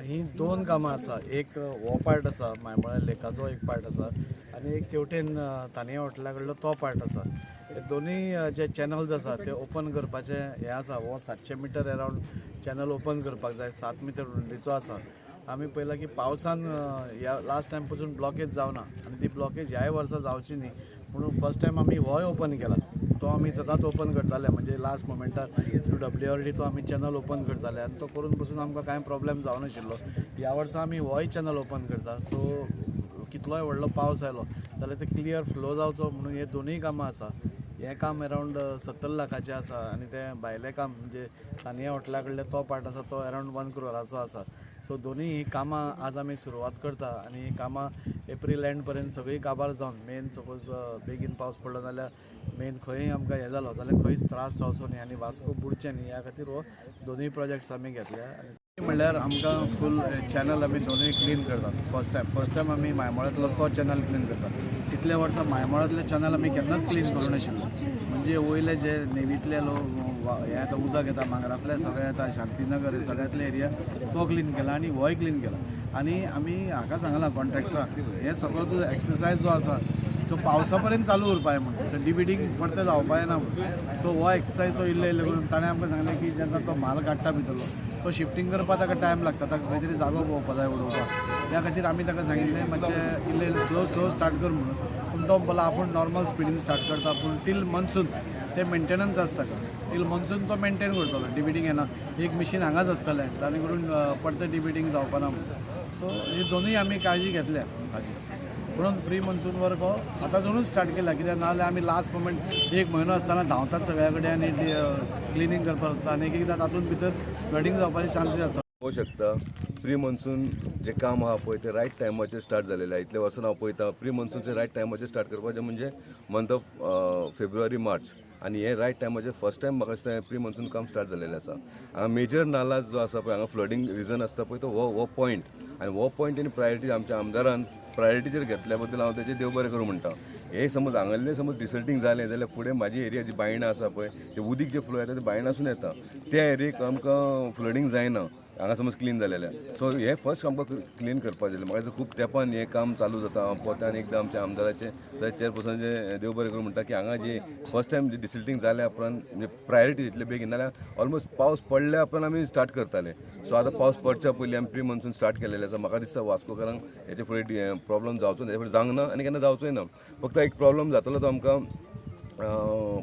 ही दोन कामां आसा. एक हो पार्ट आसा मायमळे लेकाचो एक पार्ट आसा आनी एक तेवटेन तानिया हॉटेला कडलो तो पार्ट आसा. हे दोनूय जे चॅनल्स आसा ते ओपन करपाचे हे आसा. हो 700 मिटर अरावंड चॅनल ओपन करपाक जाय. 7 मिटर रुंदीचो आसा. आमी पळयलां की पावसान ह्या लास्ट टायम पासून ब्लॉकेज जावना आनी ती ब्लॉकेज ह्याय वर्सा जावची न्ही म्हणून फर्स्ट टायम आमी होय ओपन केला. तो आमी सदांच ओपन करताले म्हणजे लास्ट मोमेंटार थ्रू WRD तो आमी चॅनल ओपन करताले आनी तो करून पसून आमकां कांय प्रॉब्लेम जावनाशिल्लो. ह्या वर्सा आमी होय चॅनल ओपन करता. सो कितलोय व्हडलो पावस आयलो जाल्यार ते क्लियर फ्लो जावचो म्हणून हे दोनूय कामां आसा. हें काम अरावंड 70 लाखाचें आसा आनी तें भायलें काम म्हणजे तानिया हॉटेला कडले तो पार्ट आसा तो अरावंड 1 करोडाचो आसा. सो दोनूय ही कामां आज आमी सुरवात करता आनी ही कामां एप्रील एंड पर्यंत सगळी काबार जावन मेन सपोज बेगीन पावस पडलो जाल्यार मेन खंय आमकां हें जालो जाल्यार खंयच त्रास जावचो न्ही आनी वास्को बुडचें न्ही ह्या खातीर हो दोनूय प्रोजेक्ट्स आमी घेतल्या. म्हणल्यार आमकां फूल चॅनल आमी दोनूय क्लीन करतात. फर्स्ट टायम आमी मायमळ्यांतलो तो चॅनल क्लीन करतात. इतले वर्सां मायमळ्यांतले चॅनल आमी केन्नाच क्लीन करूं नाशिल्लो. म्हणजे वयले जे नेवींतले लोक हे आतां उदक येता मांगरांतले सगळे येता शांतीनगर हे सगळ्यातले एरिया तो क्लीन केला आनी होय क्लीन केला. आनी आमी हाका सांगलां कॉन्ट्रॅक्टराक हे सगळो जो एक्सरसायज जो आसा तो पावसा पर्यंत चालू उरपाय म्हणून डिविडींग परते जावपाय ना म्हणून. सो हो एक्सरसायज तो इल्ले इल्ले करून ताणें आमकां सांगलें की जेन्ना तो म्हाल काडटा भितरलो तो शिफ्टिंग करपाक ताका टायम लागता. ताका खंय तरी जागो पळोवपा जाय उडोवपाक. त्या खातीर आमी ताका सांगिल्लें मातशें इल्ले इल्ले स्लो स्टार्ट कर म्हणून. पूण तो बोला आपूण नॉर्मल स्पिडीन स्टार्ट करता पूण टील मनसून ते मेंटेनन्स आसता टील मनसून तो मेंटेन करतलो. डिविडींग येना एक मशीन हांगाच आसतलें जाणे करून परतें डिविडींग जावपा ना म्हणून. सो हे दोनूय आमी काळजी घेतल्या हाची. म्हणून प्री मनसून वर्क हो आतांसूनच स्टार्ट केला कित्याक नाजाल्यार आमी लास्ट मोमेंट एक म्हयनो आसतना धांवतात सगळ्या कडेन आनी क्लिनींग करपाक लागता आनी एकदां तातूंत भितर फ्लडींग जावपाचे चान्सीस आसता. पळोवंक शकता प्री मनसून जे काम आहा पळय ते रायट टायमाचेर स्टार्ट जालेलें आहा. इतले वर्सान हांव पळयता प्री मनसूनचे रायट टायमाचेर स्टार्ट करपाचें म्हणजे मंथ ऑफ फेब्रुवारी मार्च आनी हे रायट टायमाचेर फर्स्ट टायम म्हाका दिसता प्री मनसून काम स्टार्ट जालेलें आसा. हांगा मेजर नाला जो आसा पळय हांगा फ्लडींग रिजन आसता पळय तो हो पॉयंट आनी हो पॉयंट तेणी प्रायोरिटी आमच्या आमदारान प्रायोरिटीचेर घेतल्या बद्दल हांव तेजें देव बरें करूं म्हणटा. हे समज हांगासलें समज डिसल्टींग जालें जाल्यार फुडें म्हाजी एरिया जी बायणां आसा पळय ते उदीक जे फ्लो येता ते बायणासून येता त्या एरियेक आमकां फ्लडींग जायना हांगा समज क्लीन जालेलें. सो हे फर्स्ट आमकां क्लीन करपाक जाय. म्हाका खूब तेंपान हें काम चालू जाता. पोत्यान एकदां आमच्या आमदाराचे चेअरपर्सनाचे देव बरें करूं म्हणटा की हांगा जे फर्स्ट टायम जे डिसल्टींग जाल्या उपरांत म्हणजे प्रायोरिटी दितले बेगीन नाल्यार ऑलमोस्ट पावस पडल्या उपरांत आमी स्टार्ट करताले. सो आतां पावस पडच्या पयलीं आमी प्री मनसून स्टार्ट केलेलें आसा. म्हाका दिसता वास्कोकारांक हेचे फुडें प्रॉब्लम जावचो ना, हेचे फुडें जावंक ना आनी केन्ना जावचोय ना. फक्त एक प्रॉब्लम जातलो तो आमकां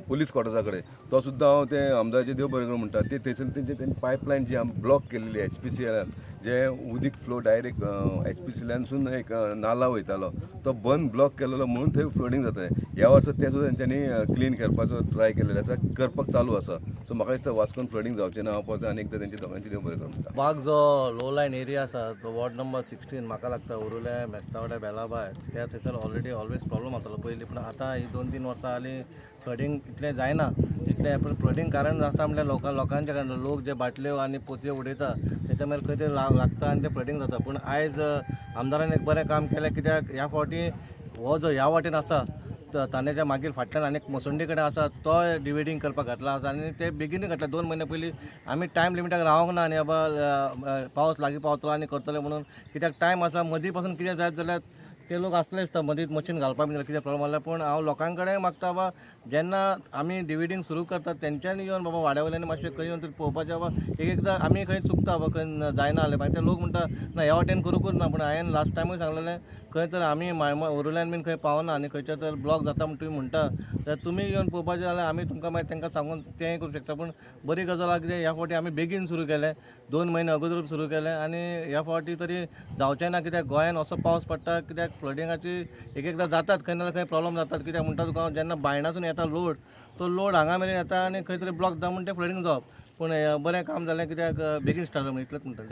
पुलीस क्वॉर्टर्सा कडेन तो सुद्दां हांव ते आमदाराचे देव बरें करूं म्हणटा. ते थंयसर तेंची पायपलायन जी ब्लॉक केलेली HPCL जे उदीक फ्लो डायरेक्ट HPCLसून एक नाला वयतालो तो बंद ब्लॉक केलेलो म्हणून थंय फ्लडींग जातालें. ह्या वर्सा ते सुद्दां तेंच्यांनी क्लीन करपाचो ट्राय केलेलो आसा, करपाक चालू आसा. सो म्हाका दिसता वास्कोन फ्लडींग जावचें ना. हांव परत आनी एकदां तेंच्या दोगांची देव बरें करूं म्हणटा. बाग जो लो लायन एरिया आसा तो वॉर्ड नंबर 16 म्हाका लागता उरुले मेस्तावडे बेलाबाय त्या थंयसर ऑलरेडी ऑलवेज प्रॉब्लम जातालो पयलीं. पूण आतां ही 2-3 वर्सां जालीं फ्लडींग इतलें जायना. इतलें पूण फ्लडींग कारण जाता म्हणल्यार लोकांचे कारण लोक जे बाटल्यो आनी पोतयो उडयता तेच्या मागीर खंय तरी लागता आनी तें फ्लडींग जाता. पूण आयज आमदारान एक बरें काम केलें कित्याक ह्या फावटी हो जो ह्या वाटेन आसा तान्याच्या मागीर फाटल्यान आनी मोसंडी कडेन आसा तो डिविडींग करपाक घातला आसा आनी ते बेगीनूच घातले. 2 म्हयने पयलीं आमी टायम लिमिटाक रावंक ना आनी बाबा पावस लागीं पावतलो आनी करतले म्हणून. कित्याक टायम आसा मदीं पासून कितें जायत जाल्यार ते लोक आसले दिसता मदींच मशीन घालपाक बी कितें प्रॉब्लम जाल्यार. पूण हांव लोकां कडेन मागता बाबा जेन्ना आमी डिविडींग सुरू करतात तेंच्यांनी येवन बाबा वाड्या वयल्यानी मातशें खंय येवन तरी पळोवपाचें बाबा एकदां आमी खंय चुकता बाबा खंय जायना जालें मागीर ते लोक म्हणटा ना ह्या वाटेन करूंकूच ना. पूण हांवें लास्ट टायमूय सांगलेलें खंय तर आमी उरुल्यान बीन खंय पावना आनी खंयच्या तर ब्लॉक जाता म्हणून तुमी म्हणटा जाल्यार तुमी येवन पळोवपाचें जाल्यार आमी तुमकां मागीर तांकां सांगून तेंय करूं शकता. पूण बरी गजाल आहा कितें ह्या फावटी आमी बेगीन सुरू केलें 2 म्हयने अगोदरूच सुरू केलें आनी ह्या फावटी तरी जावचें ना. कित्याक गोंयान असो पावस पडटा कित्याक फ्लडींगाची एकदां जातात खंय ना खंय प्रॉब्लम जातात. कित्याक म्हणटा तुका जेन्ना बायणासून येता लोड तो लोड हांगा मेरेन येता आनी खंय तरी ब्लॉक जाता म्हणून तें फ्लडींग जावप. पूण बरें काम जालें कित्याक बेगीन स्टार्ट जालें इतलेंच म्हणटा.